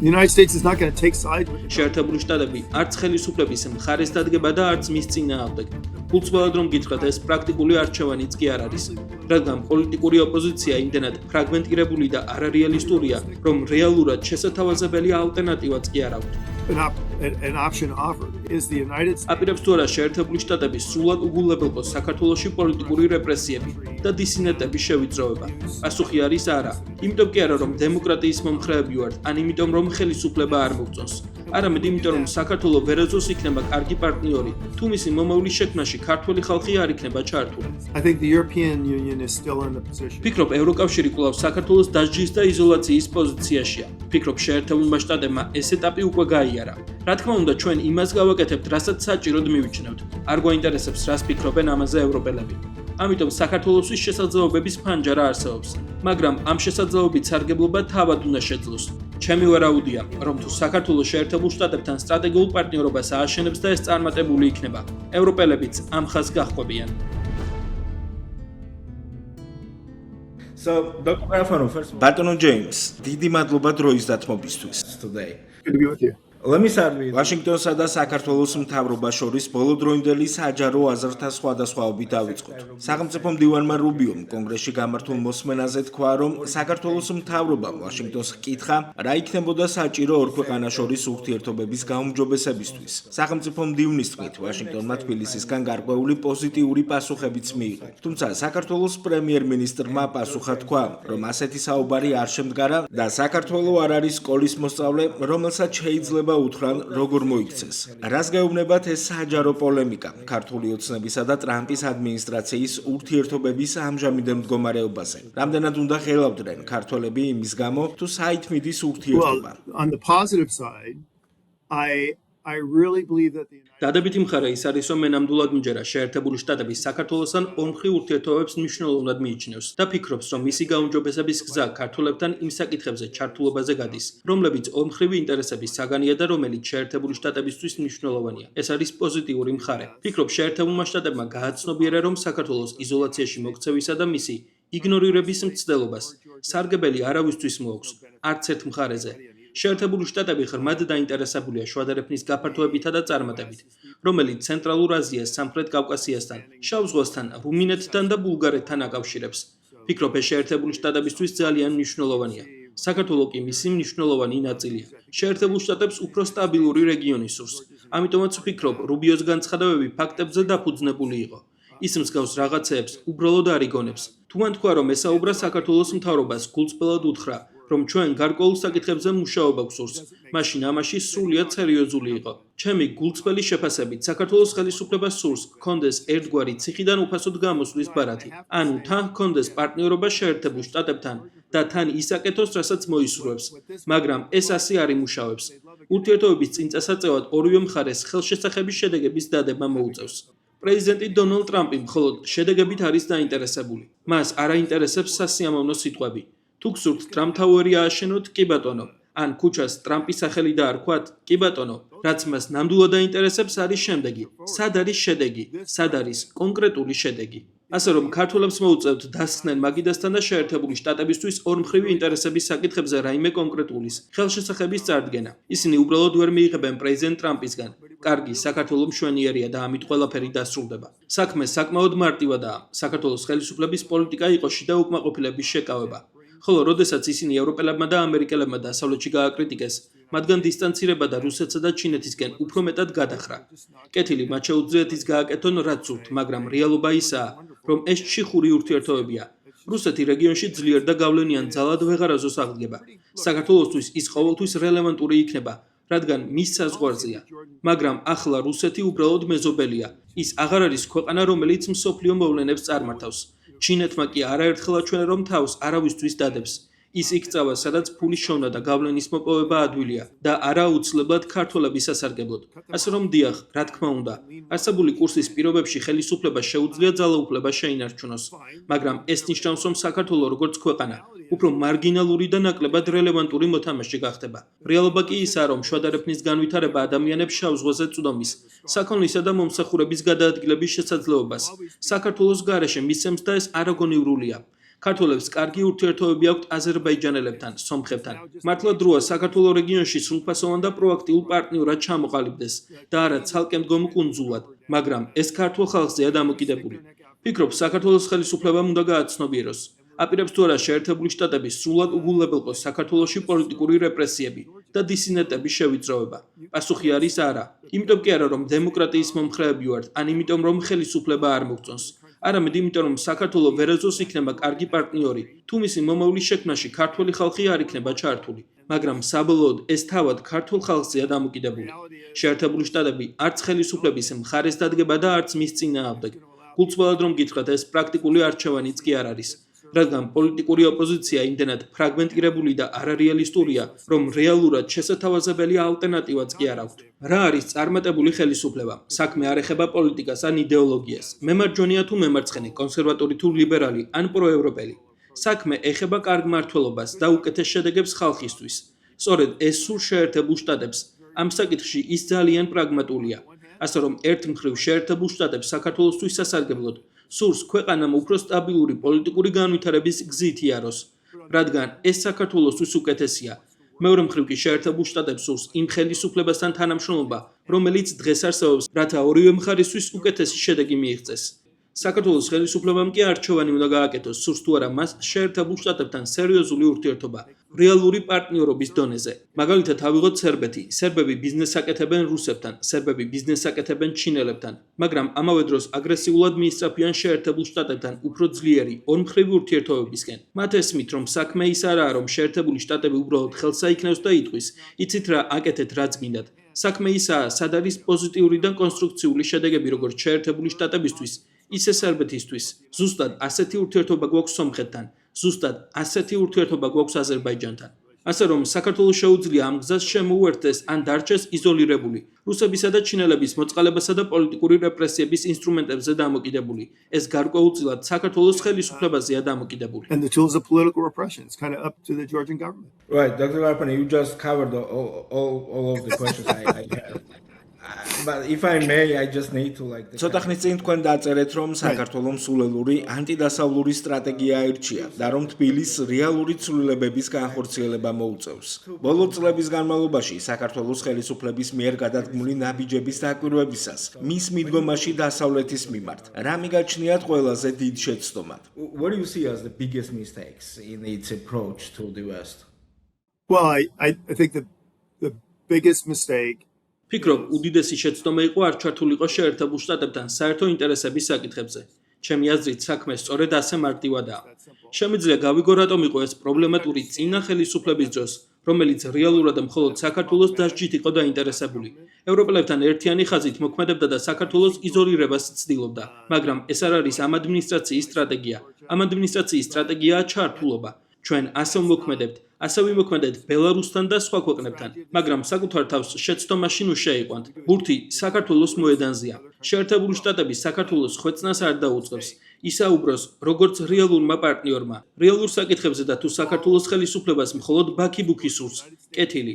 The United States is not going to take sides with it. შეერთებული შტატები არც ხელისუფლების მხარეს დადგება და არც მის წინააღმდეგ. Გულწრფელად რომ გითხრათ, ეს პრაქტიკული არჩევანიც კი არ არის, რადგან პოლიტიკური ოპოზიცია იმდენად ფრაგმენტირებული და არარეალისტურია, რომ რეალურად შესათავაზებელი ალტერნატივაც კი არ აქვს. An option offered is the United States. აპირებს თუ არა შეერთებული შტატები სრულად უგულებელყოს საქართველოში პოლიტიკური რეპრესიები და დისიდენტების შევიწროება. პასუხი არის არა. იმიტომ კი არა, რომ დემოკრატიის მომხრეები ვართ, ან იმიტომ რომ ხელისუფლება არ მოგწონს. არამედ იმიტომ რომ საქართველო ვერაზოს იქნება კარგი პარტნიორი, თუ მისი მომავლის შექმნაში ქართველი ხალხი არ იქნება ჩართული. I think the European Union is still in the position. ფიქრობ, ევროკავშირი კვლავ საქართველოს დასჯის და იზოლაციის პოზიციაშია. ფიქრობ, შეერთებულმა შტატებმა ეს ეტაპი უკვე გაიარა. რა თქმა უნდა, ჩვენ იმას გავაკეთებთ, რასაც საჭიროდ მივიჩნევთ. არ გვაინტერესებს, რას ფიქრობენ ამაზე ევროპელები. ამიტომ საქართველოსთვის შესაძლებლობების ფანჯარა არსებობს, მაგრამ ამ შესაძლებლობით სარგებლობა თავად უნდა შეძლოს. ჩემი ვარაუდია, რომ თუ საქართველოს შეერთებულ შტატებთან სტრატეგიულ პარტნიორობას ააშენებს და ეს წარმატებული იქნება, ევროპელებიც ამ ხაზს გაჰყვებიან. So, Dr. Alfano, first Barton James, დიდი მადლობა დროის დათმობისთვის today. Good to be with you. Let me start with Washington-სა და საქართველოს მთავრობას შორის ბოლოდროინდელი საჯარო აზრთა სხვადასხვაობით დავიწყოთ. სახელმწიფო მდივანმა რუბიომ კონგრესში გამართულ მოსმენაზე თქვა, რომ საქართველოს მთავრობამ ვაშინგტონს ჰკითხა, რა იქნებოდა საჭირო ორ ქვეყანას შორის ურთიერთობების გაუმჯობესებისთვის. სახელმწიფო მდივნის თქმით, ვაშინგტონმა თბილისისგან გარკვეული პოზიტიური პასუხებიც მიიღო. თუმცა საქართველოს პრემიერ-მინისტრმა პასუხა თქვა, რომ ასეთი საუბარი არ შემდგარა და საქართველო არ არის სკოლის მოსწავლე, რომელსაც შეიძლება უთხრან როგორ მოიქცეს. რას გეუბნებათ ეს საჯარო პოლემიკა ქართული ოცნებისა და ტრამპის ადმინისტრაციის ურთიერთობების ამჟამინდელ მდგომარეობაზე? რამდენად უნდა ხელავდნენ ქართველები იმის გამო, თუ საით მიდის ურთიერთობა? Well, on the positive side, I really believe that the დადებითი მხარე ის არის, რომ მე ნამდვილად მჯერა შეერთებული შტატები საქართველოსთან ორმხრივ ურთიერთობებს მნიშვნელოვნად მიიჩნევს და ფიქრობს, რომ მისი გაუმჯობესების გზა ქართველებთან იმ საკითხებზე ჩართულობაზე გადის, რომლებიც ორმხრივი ინტერესების საგანია და რომელიც შეერთებული შტატებისთვის მნიშვნელოვანია. ეს არის პოზიტიური მხარე. ფიქრობ, შეერთებულმა შტატებმა გააცნობიერა, რომ საქართველოს იზოლაციაში მოქცევისა და მისი იგნორირების მცდელობას სარგებელი არავისთვის მოაქვს, არც ერთ მხარეზე. შეერთებული შტატები ღრმად დაინტერესებულია შუადერეფნის გაფართოებითა და წარმატებით, რომელიც ცენტრალურ აზიას, სამხრეთ კავკასიასთან, შავ ზღვასთან, რუმინეთთან და ბულგარეთთან აკავშირებს. ფიქრობ, ეს შეერთებული შტატებისთვის ძალიან მნიშვნელოვანია. საქართველო კი მისი მნიშვნელოვანი ნაწილია. შეერთებულ შტატებს უფრო სტაბილური რეგიონი სურს. ამიტომაც ვფიქრობ, რუბიოს განცხადებები ფაქტებზე დაფუძნებული იყო. ის მსგავს რაღაცეებს უბრალოდ არ იგონებს. თუ მან თქვა, რომ ესაუბრა საქართველოს მთავრობას, გულწრფელად უთხრა, რომ ჩვენ გარკვეულ საკითხებზე მუშაობა გვსურს, მაშინ ამაში სრულიად სერიოზული იყო. ჩემი გულწრფელი შეფასებით, საქართველოს ხელისუფლებას სურს ჰქონდეს ერთგვარი ციხიდან უფასოდ გამოსვლის ბარათი, ანუ თან ჰქონდეს პარტნიორობა შეერთებულ შტატებთან და თან ისაკეთოს, რასაც მოისურვებს, მაგრამ ეს ასე არ იმუშავებს. ურთიერთობების წინ წასაწევად ორივე მხარეს ხელშესახების შედეგების დადება მოუწევს. პრეზიდენტი დონალდ ტრამპი მხოლოდ შედეგებით არის დაინტერესებული. მას არ აინტერესებს სასიამოვნო სიტყვები. თუ გსურთ ტრამპ-თაუერი ააშენოთ, კი ბატონო, ან ქუჩას ტრამპის სახელი დაარქვათ, კი ბატონო, რაც მას ნამდვილად აინტერესებს არის შემდეგი. სად არის შედეგი? სად არის კონკრეტული შედეგი? ასე რომ ქართველებს მოუწევთ დასხდნენ მაგიდასთან და შეერთებული შტატებისთვის ორმხრივი ინტერესების საკითხებზე რაიმე კონკრეტულის ხელშესახების წარდგენა. ისინი უბრალოდ ვერ მიიღებენ პრეზიდენტ ტრამპისგან. კარგი, საქართველო მშვენიერია და ამით ყველაფერი დასრულდება. საქმე საკმაოდ მარტივადაა. საქართველოს ხელისუფლების პოლიტიკა იყო შიდა უკმაყოფილების შეკავება. ხოლო როდესაც ისინი ევროპელებმა და ამერიკელებმა დასავლეთში გააკრიტიკეს, მათგან დისტანცირება და რუსეთსა და ჩინეთისკენ უფრო მეტად გადახრა. კეთილი მათ შეუძლიათ ის გააკეთონ, რაც სურთ, მაგრამ რეალობა ისაა, რომ ეს ჩიხური ურთიერთობებია. რუსეთი რეგიონში ძლიერ და გავლენიან ძალად ვეღარაზოს აღდგება. საქართველოსთვის ის ყოველთვის რელევანტური იქნება, რადგან მის საზღვარზეა. მაგრამ ახლა რუსეთი უბრალოდ მეზობელია. ის აღარ არის ქვეყანა, რომელიც მსოფლიო მოვლენებს წარმართავს. ჩინეთმა კი არაერთხელ აჩვენა, რომ თავს არავისთვის დადებს. ის იქ წავა, სადაც ფულის შოვნა და გავლენის მოპოვება ადვილია და არა აუცილებლად ქართველების სასარგებლოდ. ასე რომ დიახ, რა თქმა უნდა, არსებული კურსის პირობებში ხელისუფლებას შეუძლია ძალაუფლება შეინარჩუნოს, მაგრამ ეს ნიშნავს, რომ საქართველო როგორც ქვეყანა უფრო მარგინალური და ნაკლებად რელევანტური მოთამაშე გახდება. რეალობა კი ისაა, რომ შუადერეფნის განვითარება ადამიანებს შავ ზღვაზე წვდომის, საქონლისა და მომსახურების გადაადგილების შესაძლებლობას საქართველოს გარეშე მისცემს და ეს არაგონივრულია. ქართველებს კარგი ურთიერთობები აქვთ აზერბაიჯანელებთან, სომხებთან. მართლა დროა საქართველოს რეგიონში სრულფასოვან და პროაქტიულ პარტნიორად ჩამოყალიბდეს და არა ცალკემდგომ კუნძულად, მაგრამ ეს ქართულ ხალხზეა დამოკიდებული. ფიქრობ, საქართველოს ხელისუფლებამ უნდა გააცნობიეროს. აპირებს თუ არა შეერთებული შტატები სრულად უგულებელყოს საქართველოში პოლიტიკური რეპრესიები და დისიდენტების შევიწროება. პასუხი არის არა. იმიტომ კი არა, რომ დემოკრატიის მომხრეები ვართ, ან იმიტომ რომ ხელისუფლება არ მოგწონს. არამედ იმიტომ რომ საქართველო ვერაზოს იქნება კარგი პარტნიორი, თუ მისი მომავლის შექმნაში ქართველი ხალხი არ იქნება ჩართული. მაგრამ საბოლოოდ ეს თავად ქართულ ხალხზეა დამოკიდებული. შეერთებული შტატები არც ხელისუფლების მხარეს დადგება და არც მის წინააღმდეგ. გულწრფელად რომ გითხრათ, ეს პრაქტიკული არჩევანიც კი არ არის. რადგან პოლიტიკური ოპოზიცია იმდენად ფრაგმენტირებული და არარეალისტურია, რომ რეალურად შესათავაზებელი ალტერნატივაც კი არ აქვთ. რა არის წარმატებული ხელისუფლება? საქმე არ ეხება პოლიტიკას ან იდეოლოგიას. მემარჯვენეა თუ მემარცხენე, კონსერვატორი თუ ლიბერალი ან პროევროპელი. საქმე ეხება კარგ მმართველობას და უკეთეს შედეგებს ხალხისთვის. სწორედ ეს სულ შეერთებულ შტატებს. ამ საკითხში ის ძალიან პრაგმატულია. ასე რომ ერთ მხრივ შეერთებულ შტატებს საქართველოსთვის სასარგებლოდ სურს ქვეყანამ უფრო სტაბილური პოლიტიკური განვითარების გზით იაროს, რადგან ეს საქართველოსთვის უკეთესია. მეორე მხრივ კი შეერთებულ შტატებს სურს იმ ხელისუფლებასთან თანამშრომლობა, რომელიც დღეს არსებობს, რათა ორივე მხარისთვის უკეთესი შედეგი მიიღწეს. საქართველოს ხელისუფლებამ კი არჩევანი უნდა გააკეთოს, სურს თუ არა მას შეერთებულ შტატებთან სერიოზული ურთიერთობა, რეალური პარტნიორობის დონეზე. მაგალითად ავიღოთ სერბეთი. სერბები ბიზნესს აკეთებენ რუსებთან, სერბები ბიზნესს აკეთებენ ჩინელებთან, მაგრამ ამავე დროს აგრესიულად მიისწრაფიან შეერთებულ შტატებთან უფრო ძლიერი ორმხრივი ურთიერთობებისკენ. მათ ესმით, რომ საქმე ის არაა, რომ შეერთებული შტატები უბრალოდ ხელსაიქნევს და იტყვის, იცით რა, აკეთეთ რაც გინდათ. საქმე ისაა, სად არის პოზიტიური და კონსტრუქციული შედეგები როგორც შეერთებული შტატებისთვის, ისე სერბეთისთვის. ზუსტად ასეთი ურთიერთობა გვაქვს სომხეთთან, ზუსტად ასეთი ურთიერთობა გვაქვს აზერბაიჯანთან. ასე რომ საქართველოს შეუძლია ამ გზას შემოუერთდეს ან დარჩეს იზოლირებული, რუსებისა და ჩინელების მოწყალებასა და პოლიტიკური რეპრესიების ინსტრუმენტებზე დამოკიდებული. ეს გარკვეულწილად საქართველოს ხელისუფლებაზეა დამოკიდებული. And the tools of political repression. It's kind of up to the Georgian government. Right, Dr. Garpani, you just covered all of the questions I had. But if I may, I just need to like ცოტა ხნის წინ თქვენ დაწერეთ, რომ საქართველოს სულელური ანტიდასავლური სტრატეგია აირჩია და რომ თბილისს რეალური ცვლილებების განხორციელება მოუწევს. ბოლო წლების განმავლობაში საქართველოს ხელისუფლების მიერ გადადგმული ნაბიჯების დაკვირვებისას მის მიდგომაში დასავლეთის მიმართ რა მიგაჩნიათ ყველაზე დიდ შეცდომად? What do you see as the biggest mistakes in its approach to the West? Well, I think the biggest mistake ფიქრობ, უდიდესი შეცდომა იყო არ ჩართულიყო შეერთებულ შტატებთან საერთო ინტერესების საკითხებზე. ჩემი აზრით, საქმე სწორედ ასე მარტივადაა. შემიძლია გავიგო, რატომ იყო ეს პრობლემატური წინა ხელისუფლების დროს, რომელიც რეალურად მხოლოდ საქართველოს დასჯით იყო დაინტერესებული. ევროპელებთან ერთიანი ხაზით მოქმედებდა და საქართველოს იზოლირებას ცდილობდა, მაგრამ ეს არ არის ამ ადმინისტრაციის სტრატეგია. ამ ადმინისტრაციის სტრატეგიაა ჩართულობა. ჩვენ ასე ვმოქმედებთ, ასე ვიმოქმედეთ ბელარუსთან და სხვა ქვეყნებთან, მაგრამ საკუთარ თავს შეცდომაში ნუ შეიყვანთ. ბურთი საქართველოს მოედანზეა. შეერთებული შტატები საქართველოს ხვეწნას არ დაუწყებს. ისაუბროს როგორც რეალურმა პარტნიორმა. რეალურ საკითხებზე და თუ საქართველოს ხელისუფლებას მხოლოდ ბაქი-ბუქი სურს, კეთილი.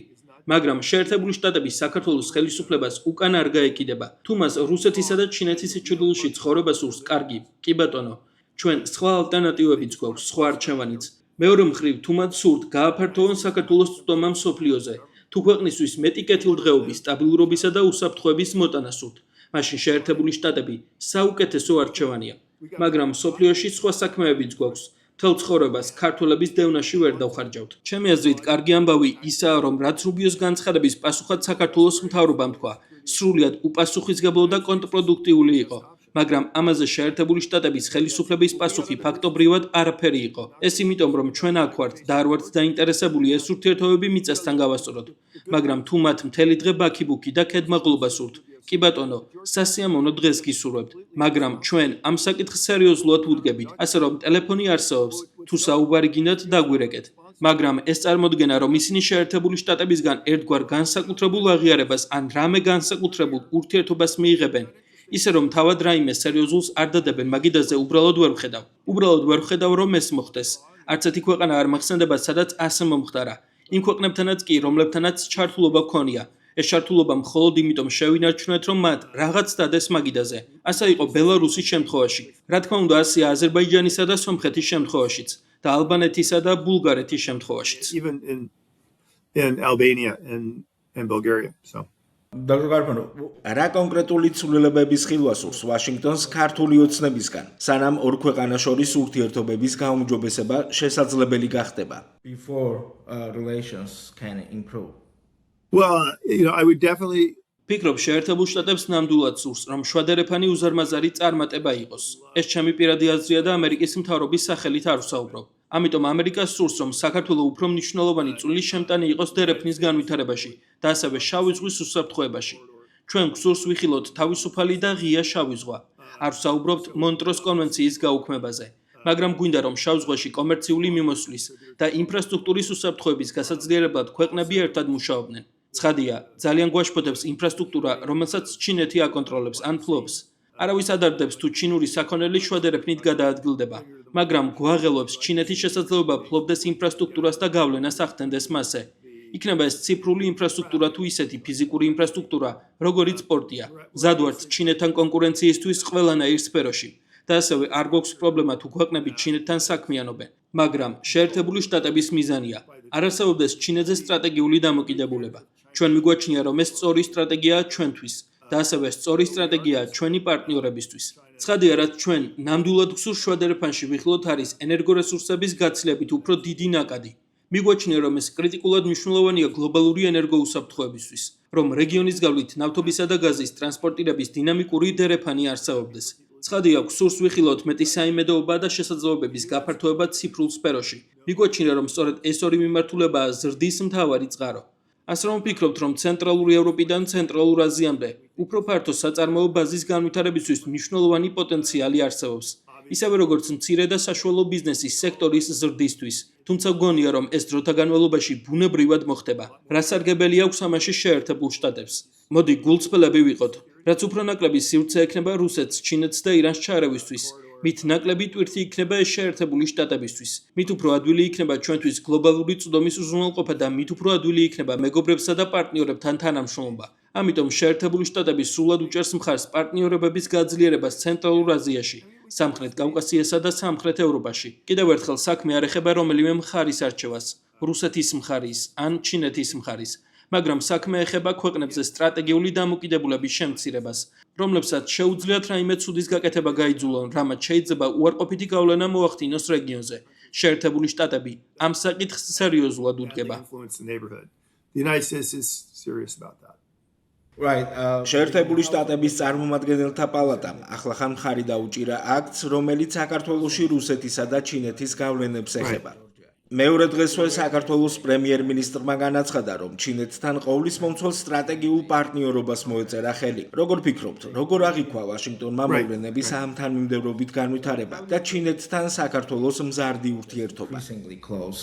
მაგრამ შეერთებული შტატები საქართველოს ხელისუფლებას უკან არ გაეკიდება. თუ მას რუსეთისა და ჩინეთის ჩრდილოში ცხოვრება სურს, კარგი, კი ბატონო. ჩვენ სხვა ალტერნატივებიც გვაქვს, სხვა არჩევანიც. მეორე მხრივ, თუ მათ სურთ გააფართოვონ საქართველოს წვდომა მსოფლიოზე, თუ ქვეყნისთვის მეტი კეთილდღეობის, სტაბილურობისა და უსაფრთხოების მოტანა სურთ, მაშინ შეერთებული შტატები საუკეთესო არჩევანია. მაგრამ მსოფლიოში სხვა საქმეებიც გვაქვს. მთელ ცხოვრებას ქართველების დევნაში ვერ დავხარჯავთ. ჩემი აზრით, კარგი ამბავი ისაა, რომ რაც რუბიოს განცხადების პასუხად საქართველოს მთავრობამ თქვა, სრულიად უპასუხისმგებლო და კონტრპროდუქტიული იყო. მაგრამ ამაზე შეერთებული შტატების ხელისუფლების პასუხი ფაქტობრივად არაფერი იყო. ეს იმიტომ, რომ ჩვენ აქ ვართ და არ ვართ დაინტერესებული ეს ურთიერთობები მიწასთან გავასწოროთ. მაგრამ თუ მათ მთელი დღე ბაქი-ბუქი და ქედმაღლობა სურთ, კი ბატონო, სასიამოვნო დღეს გისურვებთ, მაგრამ ჩვენ ამ საკითხს სერიოზულად ვუდგებით, ასე რომ ტელეფონი არსებობს, თუ საუბარი გინდათ დაგვირეკეთ. მაგრამ ეს წარმოდგენა, რომ ისინი შეერთებული შტატებისგან ერთგვარ განსაკუთრებულ აღიარებას ან რამე განსაკუთრებულ ურთიერთობას მიიღებენ, ისე რომ თავად რაიმე სერიოზულს არ დადებენ, მაგიდაზე უბრალოდ ვერ ვხედავ. უბრალოდ ვერ ვხედავ, რომ ეს მოხდეს. არც ერთი ქვეყანა არ მახსენდება, სადაც ასე მომხდარა. იმ ქვეყნებთანაც კი, რომლებთანაც ჩართულობა ჰქონია. ეს ჩართულობა მხოლოდ იმიტომ შევინარჩუნეთ, რომ მათ რაღაც დადეს მაგიდაზე. ასე იყო ბელარუსის შემთხვევაში. Რა თქმა უნდა, ასეა აზერბაიჯანისა და სომხეთის შემთხვევაშიც და ალბანეთისა და ბულგარეთის შემთხვევაშიც. even in Albania and Bulgaria. So დოქტორ გარფანო, რა კონკრეტული ცვლილებების ხილვა სურს ვაშინგტონს ქართული ოცნებისგან, სანამ ორ ქვეყანას შორის ურთიერთობების გაუმჯობესება შესაძლებელი გახდება? before relations can improve. well, I would definitely ფიქრობ, შეერთებულ შტატებს ნამდვილად სურს, რომ შუადერეფანი უზარმაზარი წარმატება იყოს. ეს ჩემი პირადი აზრია და ამერიკის მთავრობის სახელით არ ვსაუბრობ. ამიტომ ამერიკას სურს, რომ საქართველო უფრო მნიშვნელოვანი წვლილის შემტანი იყოს დერეფნის განვითარებაში და ასევე შავი ზღვის უსაფრთხოებაში. ჩვენ გვსურს ვიხილოთ თავისუფალი და ღია შავი ზღვა. არ ვსაუბრობთ მონტროს კონვენციის გაუქმებაზე, მაგრამ გვინდა რომ შავ ზღვაში კომერციული მიმოსვლის და ინფრასტრუქტურის უსაფრთხოების გასაძლიერებლად ქვეყნები ერთად მუშაობდნენ. ცხადია, ძალიან გვაშფოთებს ინფრასტრუქტურა, რომელსაც ჩინეთი აკონტროლებს ან ფლობს. არავის ადარდებს თუ ჩინური საქონელი შუადერეფნით გადაადგილდება, მაგრამ გვაღელვებს ჩინეთის შესაძლებლობა ფლობდეს ინფრასტრუქტურას და გავლენას ახდენდეს მასზე. იქნება ეს ციფრული ინფრასტრუქტურა თუ ისეთი ფიზიკური ინფრასტრუქტურა, როგორიც პორტია. მზად ვართ ჩინეთთან კონკურენციისთვის ყველანაირ სფეროში. და ასევე არ გვაქვს პრობლემა თუ ქვეყნები ჩინეთთან საქმიანობენ, მაგრამ შეერთებული შტატების მიზანია არ არსებობდეს ჩინეთზე სტრატეგიული დამოკიდებულება. ჩვენ მიგვაჩნია, რომ ეს სწორი სტრატეგიაა ჩვენთვის და ასევე სწორი სტრატეგიაა ჩვენი პარტნიორებისთვის. ცხადია, რაც ჩვენ ნამდვილად გვსურს შუადერეფანში ვიხილოთ არის ენერგორესურსების გაცილებით უფრო დიდი ნაკადი. მიგვაჩნია, რომ ეს კრიტიკულად მნიშვნელოვანია გლობალური ენერგოუსაფრთხოებისთვის, რომ რეგიონის გავლით ნავთობისა და გაზის ტრანსპორტირების დინამიკური დერეფანი არსებობდეს. ცხადია, გვსურს ვიხილოთ მეტი საიმედოობა და შესაძლებლობების გაფართოება ციფრულ სფეროში. მიგვაჩნია, რომ სწორედ ეს ორი მიმართულებაა ზრდის მთავარი წყარო. ასე რომ ვფიქრობთ, რომ ცენტრალური ევროპიდან ცენტრალურ აზიამდე უფრო ფართო საწარმოო ბაზის განვითარებისთვის მნიშვნელოვანი პოტენციალი არსებობს. ისევე როგორც მცირე და საშუალო ბიზნესის სექტორის ზრდისთვის. თუმცა გონია, რომ ეს დროთა განმავლობაში ბუნებრივად მოხდება. რა სარგებელი აქვს ამაში შეერთებულ შტატებს? მოდი გულწრფელები ვიყოთ. რაც უფრო ნაკლები სივრცე ექნება რუსეთს, ჩინეთს და ირანს ჩაერევისთვის, მით ნაკლები ტვირთი იქნება ეს შეერთებული შტატებისთვის. მით უფრო ადვილი იქნება ჩვენთვის გლობალური წვდომის უზრუნველყოფა და მით უფრო ადვილი იქნება მეგობრებსა და პარტნიორებთან თანამშრომლობა. ამიტომ შეერთებული შტატები სრულად უჭერს მხარს პარტნიორებების გაძლიერებას ცენტრალურ აზიაში, სამხრეთ კავკასიასა და სამხრეთ ევროპაში. კიდევ ერთხელ საქმე არ ეხება რომელიმე მხარის არჩევას, რუსეთის მხარის ან ჩინეთის მხარის, მაგრამ საქმე ეხება ქვეყნებზე სტრატეგიული დამოკიდებულების შემცირებას, რომლებსაც შეუძლიათ რაიმე ცუდის გაკეთება გაიძულონ, რამაც შეიძლება უარყოფითი გავლენა მოახდინოს რეგიონზე. შეერთებული შტატები ამ საკითხს სერიოზულად უდგება. influence the neighborhood. The United States is serious about that. Right. შეერთებული შტატების წარმომადგენელთა პალატამ ახლახან მხარი დაუჭირა აქტს, რომელიც საქართველოში რუსეთისა და ჩინეთის გავლენებს ეხება. მეორე დღესვე საქართველოს პრემიერ-მინისტრმა განაცხადა, რომ ჩინეთთან ყოვლისმომცველ სტრატეგიულ პარტნიორობას მოეწერა ხელი. როგორ ფიქრობთ, როგორ აღიქვა ვაშინგტონმა მოვლენების ამ თანმიმდევრობით განვითარება და ჩინეთთან საქართველოს მზარდი ურთიერთობა? Increasingly close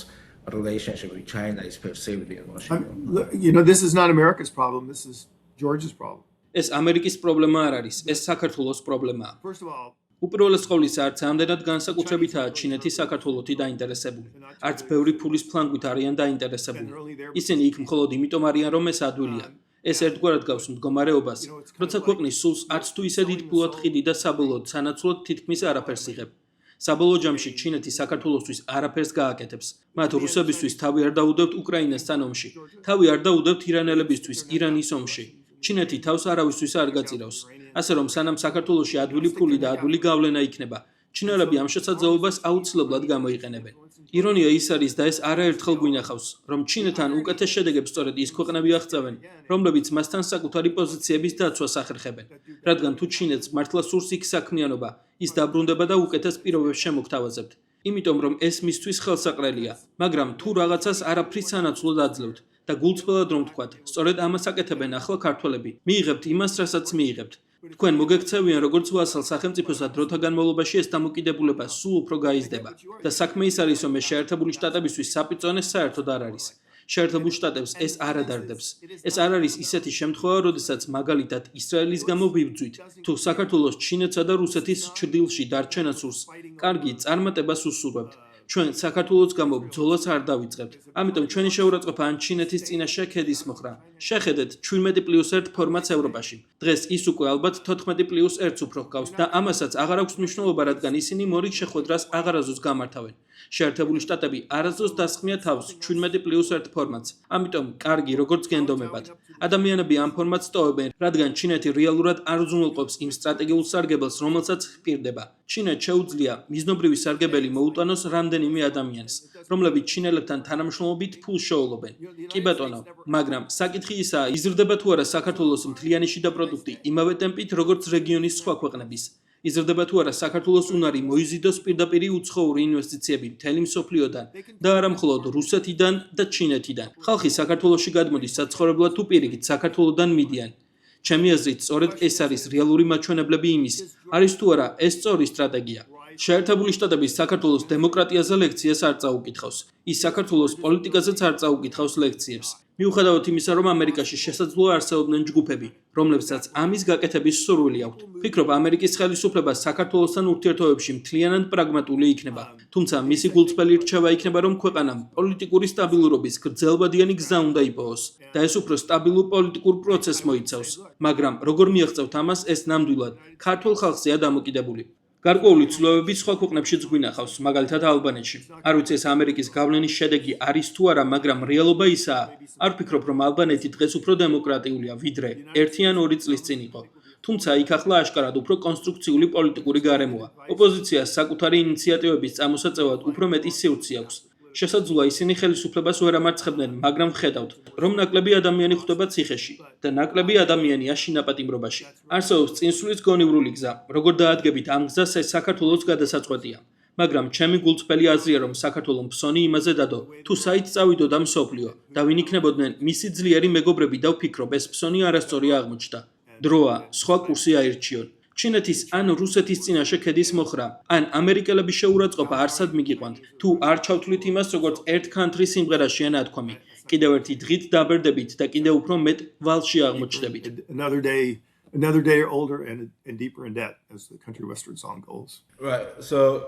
relationship with China is perceived in Washington. This is not America's problem. This is Georgia's problem. ეს ამერიკის პრობლემა არ არის, ეს საქართველოს პრობლემაა. First of all, უპირველეს ყოვლისა, არც ამდენად განსაკუთრებითაა ჩინეთი საქართველოთი დაინტერესებული. არც ბევრი ფულის ფლანგვით არიან დაინტერესებული. ისინი იქ მხოლოდ იმიტომ არიან, რომ ეს ადვილია. ეს ერთგვარად გავს მდგომარეობას, როცა ქვეყნის სულს არც თუ ისე დიდ ფულად ხიდი და საბოლოოდ სანაცვლოდ თითქმის არაფერს იღებ. საბოლოო ჯამში ჩინეთი საქართველოსთვის არაფერს გააკეთებს. მათ რუსებისთვის თავი არ დაუდევთ უკრაინასთან ომში. თავი არ დაუდევთ ირანელებისთვის ირანის ომში. ჩინეთი თავს არავისთვის არ გაწირავს. ასე რომ სანამ საქართველოში ადვილი ფული და ადვილი გავლენა იქნება, ჩინელები ამ შესაძლებლობას აუცილებლად გამოიყენებენ. ირონია ის არის და ეს არაერთხელ გვინახავს, რომ ჩინეთთან უკეთეს შედეგებს სწორედ ის ქვეყნები აღწევენ, რომლებიც მასთან საკუთარი პოზიციების დაცვას ახერხებენ. რადგან თუ ჩინეთს მართლა სურს იქ საქმიანობა, ის დაბრუნდება და უკეთეს პირობებს შემოგთავაზებთ. იმიტომ რომ ეს მისთვის ხელსაყრელია, მაგრამ თუ რაღაცას არაფრის სანაცვლოდ აძლევთ და გულწრფელად რომ ვთქვათ, სწორედ ამას აკეთებენ ახლა ქართველები. მიიღებთ იმას, რასაც მიიღებთ. თქვენ მოგექცევიან როგორც ვასალ სახელმწიფოსა დროთა განმავლობაში ეს დამოკიდებულება სულ უფრო გაიზრდება და საქმე ის არის, რომ ეს შეერთებული შტატებისთვის საპიწონე საერთოდ არ არის. შეერთებულ შტატებს ეს არ ადარდებს. ეს არ არის ისეთი შემთხვევა, როდესაც მაგალითად ისრაელის გამო ვიბრძვით, თუ საქართველოს ჩინეთსა და რუსეთის ჩრდილში დარჩენას სურს, კარგი წარმატებას უსურვებთ. ჩვენ საქართველოს გამო ბრძოლას არ დავიწყებთ. ამიტომ ჩვენი შეურაცხყოფა ან ჩინეთის წინაშე ქედის მოხრა. შეხედეთ 17+1 ფორმატს ევროპაში. დღეს ის უკვე ალბათ 14+1-ს უფრო ჰგავს და ამასაც აღარ აქვს მნიშვნელობა, რადგან ისინი მორიგ შეხვედრას აღარასდროს გამართავენ. შეერთებული შტატები არასდროს დასხმია თავს 17+1 ფორმატს. ამიტომ კარგი როგორც გენდომებად. ადამიანები ამ ფორმატს ტოვებენ, რადგან ჩინეთი რეალურად არ უზრუნველყოფს იმ სტრატეგიულ სარგებელს, რომელსაც ჰპირდება. ჩინეთს შეუძლია მიზნობრივი სარგებელი მოუტანოს რამდენიმე ადამიანს, რომლებიც ჩინელებთან თანამშრომლობით ფულს შეუვლობენ. კი ბატონო, მაგრამ საკითხი ისაა, იზრდება თუ არა საქართველოს მთლიანი შიდა პროდუქტი იმავე ტემპით, როგორც რეგიონის სხვა ქვეყნების. იზრდება თუ არა საქართველოს უნარი მოიზიდოს პირდაპირი უცხოური ინვესტიციები მთელი მსოფლიოდან და არა მხოლოდ რუსეთიდან და ჩინეთიდან. ხალხი საქართველოში გადმოდის საცხოვრებლად თუ პირიქით საქართველოდან მიდიან. ჩემი აზრით, სწორედ ეს არის რეალური მაჩვენებლები იმის, არის თუ არა ეს სწორი სტრატეგია. შეერთებული შტატების საქართველოს დემოკრატიაზე ლექციას არ წაუკითხავს. ის საქართველოს პოლიტიკაზეც არ წაუკითხავს ლექციებს. მიუხედავად იმისა, რომ ამერიკაში შესაძლოა არსებობდნენ ჯგუფები, რომლებსაც ამის გაკეთების სურვილი აქვთ. ვფიქრობ, ამერიკის ხელისუფლება საქართველოსთან ურთიერთობებში მთლიანად პრაგმატული იქნება. თუმცა მისი გულწრფელი რჩევა იქნება, რომ ქვეყანამ პოლიტიკური სტაბილურობის გრძელვადიანი გზა უნდა იპოვოს და ეს უფრო სტაბილურ პოლიტიკურ პროცესს მოიცავს. მაგრამ როგორ მიაღწევთ ამას, ეს ნამდვილად ქართულ ხალხზეა დამოკიდებული. გარკვეული ცვლილებები სხვა ქვეყნებშიც გვინახავს, მაგალითად ალბანეთში. არ ვიცი ეს ამერიკის გავლენის შედეგი არის თუ არა, მაგრამ რეალობა ისაა. არ ვფიქრობ, რომ ალბანეთი დღეს უფრო დემოკრატიულია, ვიდრე 1 ან 2 წლის წინ იყო. თუმცა იქ ახლა აშკარად უფრო კონსტრუქციული პოლიტიკური გარემოა. ოპოზიციას საკუთარი ინიციატივების წამოსაწევად უფრო მეტი სივრცე აქვს. შესაძლოა ისინი ხელისუფლებას ვერ ამარცხებდნენ, მაგრამ ხედავთ, რომ ნაკლები ადამიანი ხვდება ციხეში და ნაკლები ადამიანია შინაპატიმრობაში. არსებობს წინსვლის გონივრული გზა, როგორ დაადგებით ამ გზას, ეს საქართველოს გადასაწყვეტია. მაგრამ ჩემი გულწრფელი აზრია, რომ საქართველოს მფსონი იმაზე დადო, თუ საით წავიდოდა მსოფლიო და ვინ იქნებოდნენ მისი ძლიერი მეგობრები და ვფიქრობ, ეს მფსონი არასწორი აღმოჩნდა. დროა, სხვა კურსი აირჩიონ. ჩინეთის ან რუსეთის წინაშე ქედის მოხრა, ან ამერიკელების შეურაცხყოფა არსად მიგიყვანთ, თუ არ ჩავთვლით იმას, როგორც ერთ country სიმღერაში ნათქვამი. კიდევ ერთი დღით დაბერდებით და კიდევ უფრო მეტ ვალში აღმოჩნდებით. Another day older and deeper in debt, as the country western song goes. Right. So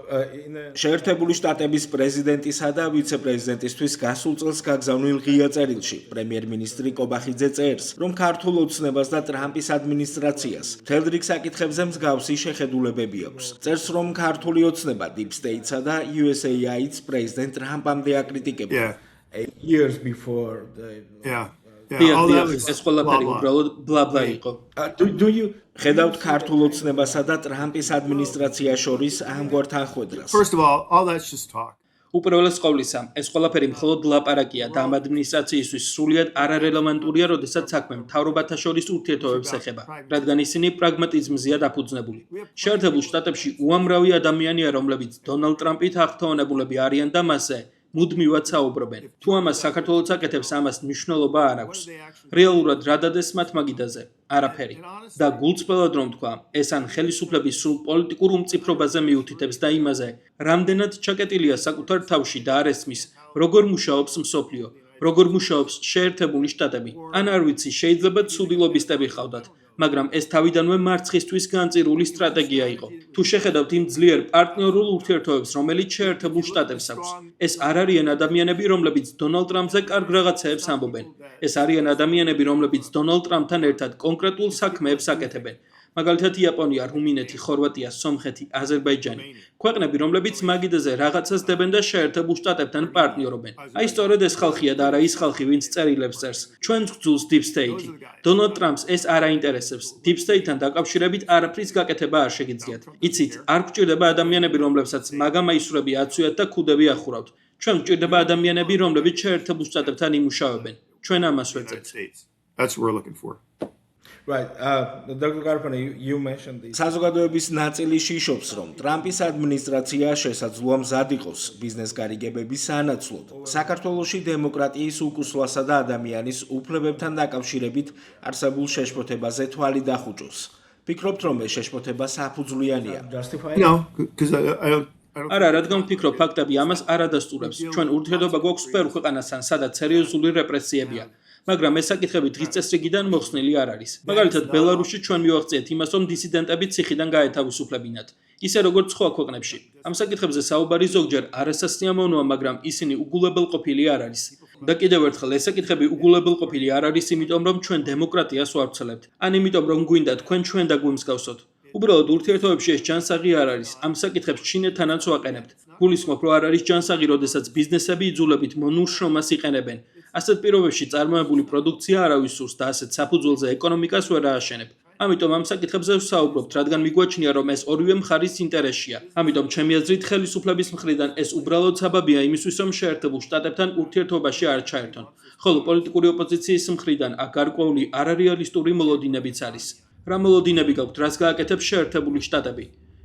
შეერთებული შტატების პრეზიდენტისა და ვიცე-პრეზიდენტისთვის გასულ წელს გაგზავნილ ღია წერილში პრემიერ-მინისტრი კობახიძე წერს, რომ ქართულ ოცნებას და ტრამპის ადმინისტრაციას მთელ რიგ საკითხებზე მსგავსი შეხედულებები აქვს. წერს, რომ ქართული ოცნება Deep State-სა და USAID-ს პრეზიდენტ ტრამპამდე აკრიტიკებდა. years before the ეს ყველაფერი უბრალოდ ბლაბლა იყო. do you ხედავთ ქართულ ოცნებასა და ტრამპის ადმინისტრაციას შორის ამგვარ თანხმედრას. First of all that's just talk. უპირველეს ყოვლისა, ეს ყველაფერი მხოლოდ ლაპარაკია და ამ ადმინისტრაციისთვის სრულიად არარელევანტურია, როდესაც საქმე მთავრობათა შორის ურთიერთობებს ეხება, რადგან ისინი პრაგმატიზმზეა დაფუძნებული. შეერთებულ შტატებში უამრავი ადამიანია, რომლებიც დონალდ ტრამპით აღფრთოვანებულები არიან და მასზე მუდმივად საუბრობენ. თუ ამას საქართველოს აკეთებს, ამას მნიშვნელობა არ აქვს. რეალურად რა დადეს მათ მაგიდაზე? არაფერი. და გულწრფელად რომ თქვა, ეს ან ხელისუფლების სრულ პოლიტიკურ უმწიფრობაზე მიუთითებს და იმაზე, რამდენად ჩაკეტილია საკუთარ თავში და არ ესმის, როგორ მუშაობს მსოფლიო, როგორ მუშაობს შეერთებული შტატები. ან არ ვიცი, შეიძლება ცუდი ლობისტები ჰყავდათ, მაგრამ ეს თავიდანვე მარცხისთვის განწირული სტრატეგია იყო. თუ შეხედავთ იმ ძლიერ პარტნიორულ ურთიერთობებს, რომელიც შეერთებულ შტატებს აქვს, ეს არ არიან ადამიანები, რომლებიც დონალდ ტრამპზე კარგ რაღაცეებს ამბობენ. ეს არიან ადამიანები, რომლებიც დონალდ ტრამპთან ერთად კონკრეტულ საქმეებს აკეთებენ. მაგალითად იაპონია, რუმინეთი, ხორვატია, სომხეთი, აზერბაიჯანი. ქვეყნები, რომლებიც მაგიდაზე რაღაცას დებენ და შეერთებულ შტატებთან პარტნიორობენ. აი სწორედ ეს ხალხია და არა ის ხალხი, ვინც წერილებს წერს. ჩვენს გძულს Deep State-ი. დონალდ ტრამპს ეს არ აინტერესებს. Deep State-თან დაკავშირებით არაფრის გაკეთება არ შეგიძლიათ. იცით, არ გვჭირდება ადამიანები, რომლებსაც მაგამაისურები აცვიათ და ქუდები ახურავთ. ჩვენ გვჭირდება ადამიანები, რომლებიც შეერთებულ შტატებთან იმუშავებენ. ჩვენ ამას ვეძებთ. That's what we're looking for. Right. Dr. Garpana, you mentioned this. საზოგადოების ნაწილი შიშობს, რომ ტრამპის ადმინისტრაცია შესაძლოა მზად იყოს ბიზნეს გარიგებების სანაცვლოდ. საქართველოში დემოკრატიის უკუსლასა და ადამიანის უფლებებთან დაკავშირებით არსებულ შეშფოთებაზე თვალი დახუჭოს. ფიქრობთ, რომ ეს შეშფოთება საფუძვლიანია? Justify No, because I don't არა, რადგან ვფიქრობ, ფაქტები ამას არ ადასტურებს. ჩვენ ურთიერთობა გვაქვს ბევრ ქვეყანასთან, სადაც სერიოზული რეპრესიებია. მაგრამ ეს საკითხები დღის წესრიგიდან მოხსნილი არ არის. მაგალითად, ბელარუსში ჩვენ მივაღწიეთ იმას, რომ დისიდენტები ციხიდან გაეთავისუფლებინათ. ისე როგორც სხვა ქვეყნებში. ამ საკითხებზე საუბარი ზოგჯერ არასასიამოვნოა, მაგრამ ისინი უგულებელყოფილი არ არის. და კიდევ ერთხელ ეს საკითხები უგულებელყოფილი არ არის, იმიტომ რომ ჩვენ დემოკრატიას ვავრცელებთ. ან იმიტომ რომ გვინდა თქვენ ჩვენ დაგვიმსგავსოთ. უბრალოდ ურთიერთობებში ეს ჯანსაღი არ არის. ამ საკითხებს ჩინეთთანაც ვაყენებთ. გულისხმობ, რომ არ არის ჯანსაღი, როდესაც ბიზნესები იძულებით მონურ შრომას იყენებენ. ასეთ პირობებში წარმოებული პროდუქცია არავის სურს და ასეთ საფუძველზე ეკონომიკას ვერ ააშენებ. ამიტომ ამ საკითხებზე ვსაუბრობთ, რადგან მიგვაჩნია, რომ ეს ორივე მხარის ინტერესია. ამიტომ ჩემი აზრით, ხელისუფლების მხრიდან ეს უბრალოდ საბაბია იმისთვის, რომ შეერთებულ შტატებთან ურთიერთობაში არ ჩაერთონ. ხოლო პოლიტიკური ოპოზიციის მხრიდან აქ გარკვეული არარეალისტური მოლოდინებიც არის. რა მოლოდინები გაქვთ, რას გააკეთებს შეერთებული შტატები?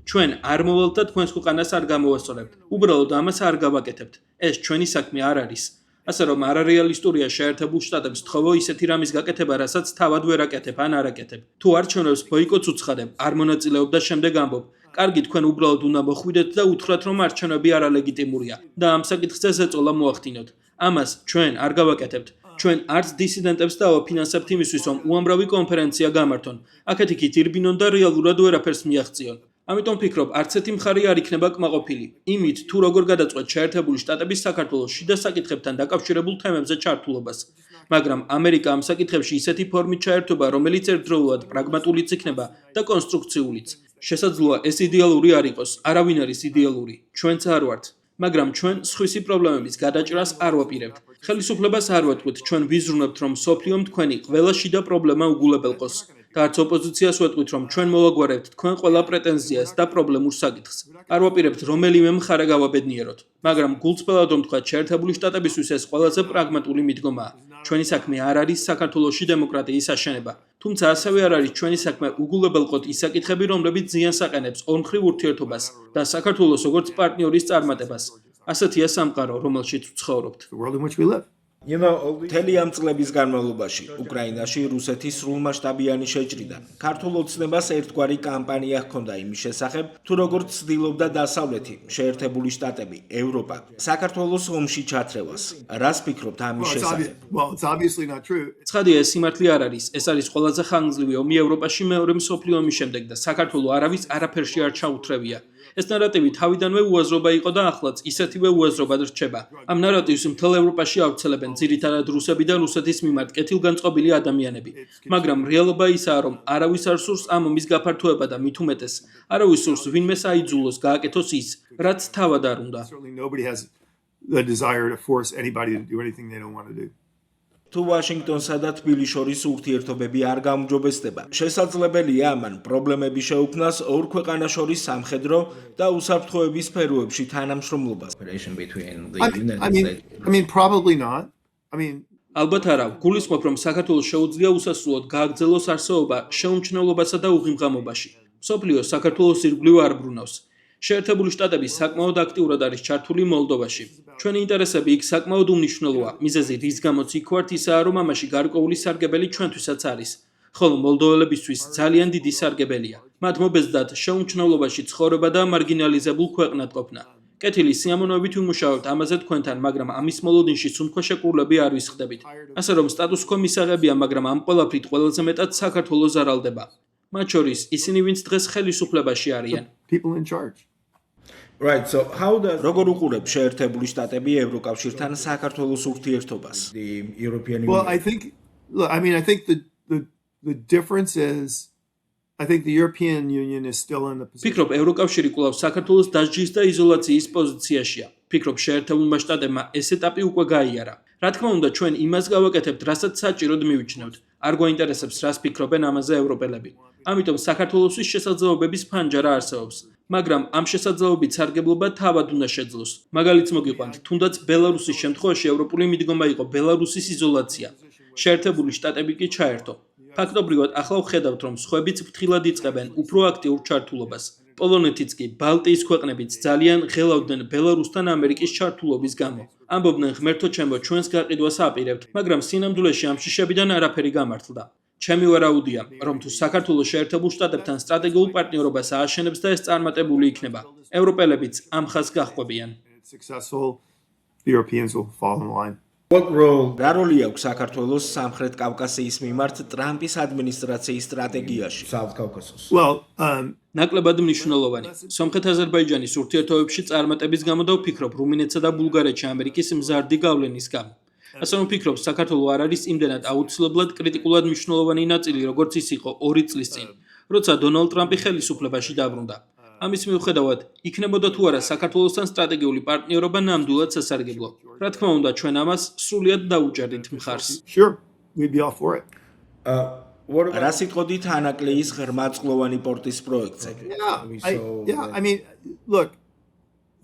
ჩვენ არ მოვალთ და თქვენს ქვეყანას არ გამოვასწორებთ. უბრალოდ ამას არ გავაკეთებთ. ეს ჩვენი საქმე არ არის. ასე რომ არარეალისტურია შეერთებულ შტატებს თხოვო ისეთი რამის გაკეთება, რასაც თავად ვერ აკეთებ ან არ აკეთებ. თუ არჩევნებს ბოიკოტს უცხადებ, არ მონაწილეობ და შემდეგ ამბობ, კარგი, თქვენ უბრალოდ უნდა მოხვიდეთ და უთხრათ, რომ არჩევნები არალეგიტიმურია და ამ საკითხზე ზეწოლა მოახდინოთ. ამას ჩვენ არ გავაკეთებთ. ჩვენ არც დისიდენტებს დავაფინანსებთ იმისთვის, რომ უამრავი კონფერენცია გამართონ. აქეთ-იქით ირბინონ და რეალურად ვერაფერს მიაღწიონ. ამიტომ ვფიქრობ, არც ერთი მხარე არ იქნება კმაყოფილი. იმით, თუ როგორ გადაწყვეტ შეერთებული შტატების საქართველოს შიდა საკითხებთან დაკავშირებულ თემებზე ჩართულობას. მაგრამ ამერიკა ამ საკითხებში ისეთი ფორმით ჩაერთვება, რომელიც ერთდროულად პრაგმატულიც იქნება და კონსტრუქციულიც. შესაძლოა ეს იდეალური არ იყოს, არავინ არის იდეალური, ჩვენც არ ვართ. მაგრამ ჩვენ სხვისი პრობლემების გადაჭრას არ ვაპირებთ. ხელისუფლებას არ ვეთქვით, ჩვენ ვიზრუნებთ, რომ მსოფლიომ თქვენი ყველა შიდა პრობლემა უგულებელყოს. და არც ოპოზიციას ვეთქვით, რომ ჩვენ მოვაგვარებთ თქვენ ყველა პრეტენზიას და პრობლემურ საკითხს. არ ვაპირებთ რომელიმე მხარე გავაბედნიეროთ. მაგრამ გულწრფელად რომ თქვა, შეერთებული შტატებისთვის ეს ყველაზე პრაგმატული მიდგომაა. ჩვენი საქმე არ არის საქართველოში დემოკრატიის აშენება. თუმცა ასევე არ არის ჩვენი საქმე უგულებელყოთ ის საკითხები, რომლებიც ზიანს აყენებს ორმხრივ ურთიერთობას და საქართველოს როგორც პარტნიორის წარმატებას. ასეთია სამყარო, რომელშიც ვცხოვრობთ. The world in which we live. მთელი ამ წლების განმავლობაში უკრაინაში რუსეთის სრულმასშტაბიანი შეჭრიდან ქართულ ოცნებას ერთგვარი კამპანია ჰქონდა იმის შესახებ, თუ როგორც ცდილობდა დასავლეთი, შეერთებული შტატები, ევროპა, საქართველოს ომში ჩათრევას. რას ფიქრობთ ამის შესახებ? Well, it's obviously not true. ცხადია, ეს სიმართლე არ არის. ეს არის ყველაზე ხანგრძლივი ომი ევროპაში მეორე მსოფლიო ომის შემდეგ და საქართველო არავის არაფერში არ ჩაუთრევია. ეს ნარატივი თავიდანვე უაზრობა იყო და ახლაც ისეთივე უაზრობად რჩება. ამ ნარატივს მთელ ევროპაში ავრცელებენ ძირითადად რუსები და რუსეთის მიმართ კეთილგანწყობილი ადამიანები. მაგრამ რეალობა ისაა, რომ არავის არ სურს ამ ომის გაფართოება და მით უმეტეს, არავის სურს ვინმეს აიძულოს გააკეთოს ის, რაც თავად არ უნდა. Certainly nobody has the desire to force anybody to do anything they don't want to do. თუ ვაშინგტონსა და თბილისს შორის ურთიერთობები არ გაუმჯობესდება, შესაძლებელია ამან პრობლემები შეუქმნას ორ ქვეყანას შორის სამხედრო და უსაფრთხოების სფეროებში თანამშრომლობას. Cooperation between the I United mean, States. probably not. I mean, ალბათ არა, გულისხმობ, რომ საქართველოს შეუძლია უსასრულოდ გააგრძელოს არსებობა შეუმჩნევლობასა და უღიმღამობაში. მსოფლიო საქართველოს ირგვლივ არ ბრუნავს. შეერთებული შტატები საკმაოდ აქტიურად არის ჩართული მოლდოვაში. ჩვენი ინტერესები იქ საკმაოდ უმნიშვნელოა. მიზეზი, რის გამოც იქ ვართ, ისაა, რომ ამაში გარკვეული სარგებელი ჩვენთვისაც არის. ხოლო მოლდოველებისთვის ძალიან დიდი სარგებელია. მათ მობეზდათ შეუმჩნევლობაში ცხოვრება და მარგინალიზებულ ქვეყნად ყოფნა. კეთილი სიამოვნებით ვიმუშავებთ ამაზე თქვენთან, მაგრამ ამის მოლოდინში სუნთქვაშეკრულები არ ვისხდებით. ასე რომ სტატუს კო მისაღებია, მაგრამ ამ ყველაფრით ყველაზე მეტად საქართველოს ზარალდება. მათ შორის ისინი, ვინც დღეს ხელისუფლებაში არიან. people in charge. Right, so how does როგორ უყურებს შეერთებული შტატები ევროკავშირთან საქართველოს ურთიერთობას? the European Well, Union I think. Look, I mean, I think the difference is, I think the European Union is still in the position. ფიქრობ, ევროკავშირი კვლავ საქართველოს დასჯის და იზოლაციის პოზიციაშია. ფიქრობ, შეერთებულმა შტატებმა ეს ეტაპი უკვე გაიარა. რა თქმა უნდა, ჩვენ იმას გავაკეთებთ, რასაც საჭიროდ მივიჩნევთ. არ გვაინტერესებს, რას ფიქრობენ ამაზე ევროპელები. ამიტომ საქართველოსთვის შესაძლებლობების ფანჯარა არსებობს. მაგრამ ამ შესაძლებლობით სარგებლობა თავად უნდა შეძლოს. მაგალითს მოგიყვანთ, თუნდაც ბელარუსის შემთხვევაში ევროპული მიდგომა იყო ბელარუსის იზოლაცია. შეერთებული შტატები კი ჩაერთო. ფაქტობრივად ახლა ვხედავთ, რომ სხვაებიც ფრთხილად იწყებენ უფრო აქტიურ ჩართულობას. პოლონეთიც კი, ბალტიის ქვეყნებიც ძალიან ღელავდნენ ბელარუსთან ამერიკის ჩართულობის გამო. ამბობდნენ, ღმერთო ჩემო, ჩვენს გაყიდვას აპირებთ, მაგრამ სინამდვილეში ამ შიშებიდან არაფერი გამართლდა. ჩემი ვარაუდია, რომ თუ საქართველოს შეერთებულ შტატებთან სტრატეგიულ პარტნიორობას ააშენებს და ეს წარმატებული იქნება, ევროპელებიც ამ ხაზს გაჰყვებიან. If it's successful, the Europeans will fall in line. What role რა როლი აქვს საქართველოს სამხრეთ კავკასიის მიმართ ტრამპის ადმინისტრაციის სტრატეგიაში? South Caucasus? Well, ნაკლებად მნიშვნელოვანი. სომხეთ-აზერბაიჯანის ურთიერთობებში წარმატების გამო და ვფიქრობ რუმინეთსა და ბულგარეთში ამერიკის მზარდი გავლენის გამო. ასე რომ ვფიქრობ, საქართველო არ არის იმდენად აუცილებლად კრიტიკულად მნიშვნელოვანი ნაწილი, როგორც ის იყო 2 წლის წინ, როცა დონალდ ტრამპი ხელისუფლებაში დაბრუნდა. ამის მიუხედავად, იქნებოდა თუ არა საქართველოსთან სტრატეგიული პარტნიორობა ნამდვილად სასარგებლო. რა თქმა უნდა, ჩვენ ამას სრულიად დაუჭერდით მხარს. sure, we'd be all for it. What about რა სიტყვით ანაკლეის ღრმაწყლოვანი პორტის პროექტზე? I mean, look,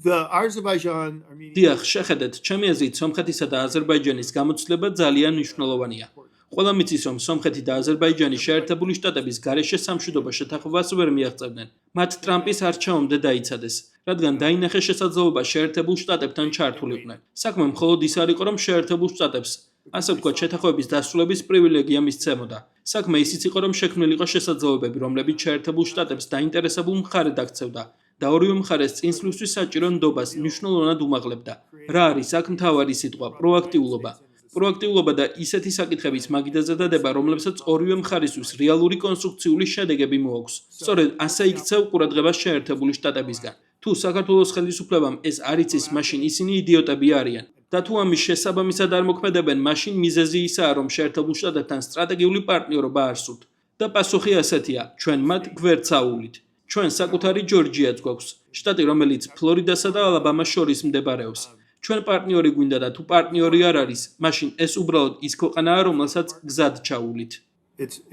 the Azerbaijan, Armenia. დიახ, შეხედეთ, ჩემი აზრით, სომხეთისა და აზერბაიჯანის გამოცდილება ძალიან მნიშვნელოვანია. ყველა მიცის, რომ სომხეთი და აზერბაიჯანი შეერთებული შტატების გარეშე სამშვიდობო შეთანხმებას ვერ მიაღწევდნენ. მათ ტრამპის არჩევამდე დაიცადეს, რადგან დაინახეს შესაძლებლობა შეერთებულ შტატებთან ჩართულიყვნენ. საქმე მხოლოდ ის არ იყო, რომ შეერთებულ შტატებს, ასე ვთქვათ, შეთანხმების დასრულების პრივილეგია მისცემოდა. საქმე ისიც იყო, რომ შექმნილი იყო შესაძლებლობები, რომლებიც შეერთებულ შტატებს დაინტერესებულ მხარედ აქცევდა და ორივე მხარეს წინსვლისთვის საჭირო ნდობას მნიშვნელოვნად უმაღლებდა. რა არის აქ მთავარი სიტყვა? პროაქტიულობა. პროაქტიულობა და ისეთი საკითხების მაგიდაზე დადება, რომლებსაც ორივე მხარისთვის რეალური კონსტრუქციული შედეგები მოაქვს. სწორედ ასე იქცევ ყურადღებას შეერთებული შტატებისგან. თუ საქართველოს ხელისუფლებამ ეს არ იცის, მაშინ ისინი იდიოტები არიან. და თუ ამის შესაბამისად არ მოქმედებენ, მაშინ მიზეზი ისაა, რომ შეერთებულ შტატებთან სტრატეგიული პარტნიორობა არ სურთ. და პასუხი ასეთია: ჩვენ მათ გვერდს აუვლით. ჩვენ საკუთარი ჯორჯიაც გვაქვს, შტატი, რომელიც ფლორიდასა და ალაბამას შორის მდებარეობს. ჩვენ პარტნიორი გვინდა და თუ პარტნიორი არ არის, მაშინ ეს უბრალოდ ის ქვეყანაა, რომელსაც გზად ჩაუვლით.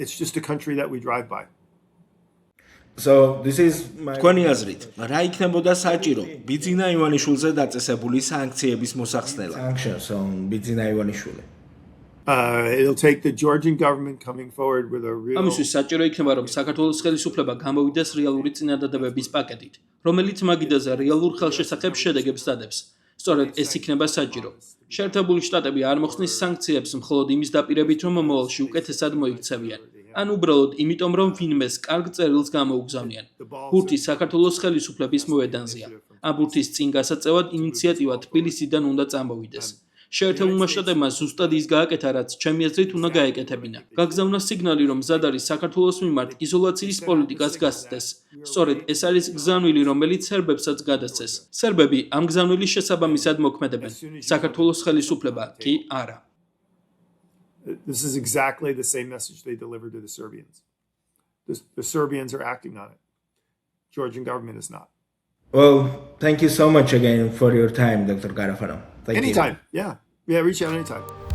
It's just a country that we drive by. So this is my თქვენი აზრით, რა იქნებოდა საჭირო ბიძინა ივანიშვილზე დაწესებული სანქციების მოსახსნელად? sanctions on Bidzina Ivanishvili. It'll take the Georgian government coming forward with a real. ამისთვის საჭირო იქნება, რომ საქართველოს ხელისუფლება გამოვიდეს რეალური წინადადებების პაკეტით, რომელიც მაგიდაზე რეალურ ხელშესახებ შედეგებს დადებს. სწორედ ეს იქნება საჭირო. შეერთებული შტატები არ მოხსნის სანქციებს მხოლოდ იმის დაპირებით, რომ მომავალში უკეთესად მოიქცევიან. ან უბრალოდ იმიტომ, რომ ვინმეს კარგ წერილს გამოუგზავნიან. ბურთი საქართველოს ხელისუფლების მოედანზეა. ამ ბურთის წინ გასაწევად ინიციატივა თბილისიდან უნდა წამოვიდეს. შეერთებულმა შტატებმა ზუსტად ის გააკეთა, რაც ჩემი აზრით უნდა გაეკეთებინა. გაგზავნა სიგნალი, რომ მზად არის საქართველოს მიმართ იზოლაციის პოლიტიკას გასცდეს. სწორედ ეს არის გზავნილი, რომელიც სერბებსაც გადასცეს. სერბები ამ გზავნილის შესაბამისად მოქმედებენ. საქართველოს ხელისუფლება კი არა. This is exactly the same message they delivered to the Serbians. The Serbians are acting on it. Georgian government is not. Well, thank you so much again for your time, Dr. Garafano. Thank you. Anytime. Yeah. Yeah, reach out anytime.